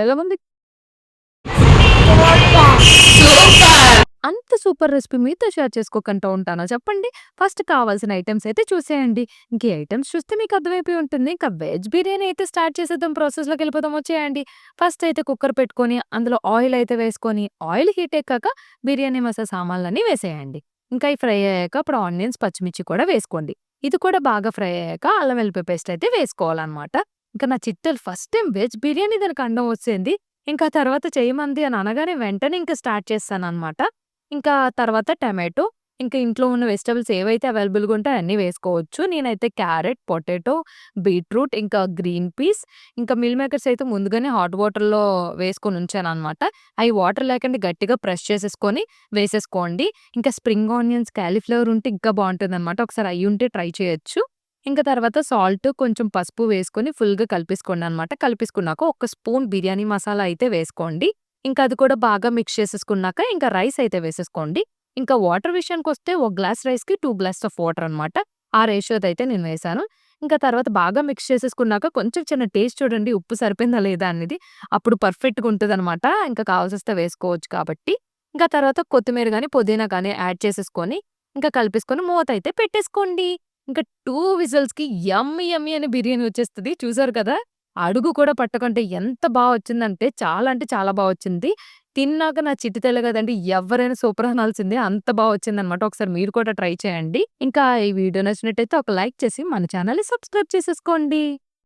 ఎలా ఉంది? సూపర్! అంత సూపర్ రెసిపీ మీతో షేర్ చేసుకోకుండా ఉంటానా చెప్పండి? ఫస్ట్ కావాల్సిన ఐటెమ్స్ అయితే చూసేయండి. ఇంక ఈ ఐటెమ్స్ చూస్తే మీకు అర్థమైపోయి ఉంటుంది. ఇంకా వెజ్ బిర్యానీ అయితే స్టార్ట్ చేసేద్దాం. ప్రాసెస్‌లోకెళ్ళిపోదాం వచ్చేయండి. ఫస్ట్ అయితే కుక్కర్ పెట్టుకొని, అందులో ఆయిల్ అయితే వేసుకొని, ఆయిల్ హీట్ ఎక్కాక బిర్యానీ మసాలా సామాన్లన్నీ వేసేయండి. ఇంకా ఇవి ఫ్రై అయ్యాక అప్పుడు ఆనియన్స్, పచ్చిమిర్చి కూడా వేసుకోండి. ఇది కూడా బాగా ఫ్రై అయ్యాక అల్లం వెల్లుల్లి పేస్ట్ అయితే వేసుకోవాలనమాట. ఇంకా నా చిట్టెలు ఫస్ట్ టైమ్ వెజ్ బిర్యానీ దానికి అండం వచ్చింది. ఇంకా తర్వాత చేయమంది అని అనగానే వెంటనే ఇంక స్టార్ట్ చేశాననమాట. ఇంకా తర్వాత టమాటో, ఇంకా ఇంట్లో ఉన్న వెజిటబుల్స్ ఏవైతే అవైలబుల్‌గా ఉంటే అన్నీ వేసుకోవచ్చు. నేనైతే క్యారెట్, పొటాటో, బీట్రూట్, ఇంకా గ్రీన్ పీస్, ఇంకా మిల్ మేకర్స్ అయితే ముందుగానే హాట్ వాటర్‌లో వేసుకొని ఉంచాననమాట. అయి వాటర్ లేకుండా గట్టిగా ప్రెస్ చేసేసుకొని వేసేసుకోండి. ఇంకా స్ప్రింగ్ ఆనియన్స్, కాలీఫ్లవర్ ఉంటే ఇంకా బావుంటుందనమాట. ఒకసారి అయ్యుంటే ట్రై చేయొచ్చు. ఇంకా తర్వాత సాల్ట్, కొంచెం పసుపు వేసుకొని ఫుల్‌గా కలిపేసుకోండనమాట. కలిపేసుకున్నాక ఒక స్పూన్ బిర్యానీ మసాలా అయితే వేసుకోండి. ఇంకా అది కూడా బాగా మిక్స్ చేసేసుకున్నాక ఇంకా రైస్ అయితే వేసేసుకోండి. ఇంకా వాటర్ విషయానికొస్తే ఒక గ్లాస్ రైస్‌కి 2 గ్లాసెస్ ఆఫ్ వాటర్ అనమాట. ఆ రేషియోతో అయితే నేను వేశాను. ఇంకా తర్వాత బాగా మిక్స్ చేసేసుకున్నాక కొంచెం చిన్న టేస్ట్ చూడండి ఉప్పు సరిపోయిందా లేదా అనేది. అప్పుడు పర్ఫెక్ట్‌గా ఉంటదనమాట. ఇంకా కావాల్సొస్తే వేసుకోవచ్చు కాబట్టి. ఇంకా తర్వాత కొత్తిమీర గాని, పుదీనా గాని యాడ్ చేసేసుకొని, ఇంకా కలిపేసుకొని మూతయితే పెట్టేసుకోండి. ఇంకా 2 విజిల్స్‌కి యమ్మీ యమ్మీ అని బిర్యానీ వచ్చేస్తది. చూసారు కదా! అడుగు కూడా పట్టకుంటే ఎంత బా వచ్చిందంటే చాలా అంటే చాలా బా వచ్చింది. తిన్నాక నా చిట్టి తల్లి కదండీ! ఎవ్వరైనా సూపర్ అనాల్సిందే. అంత బా వచ్చిందనమాట. ఒకసారి మీరు కూడా ట్రై చేయండి. ఇంకా ఈ వీడియో నచ్చినట్టయితే ఒక లైక్ చేసి మన ఛానెల్‌ని సబ్స్క్రైబ్ చేసేసుకోండి.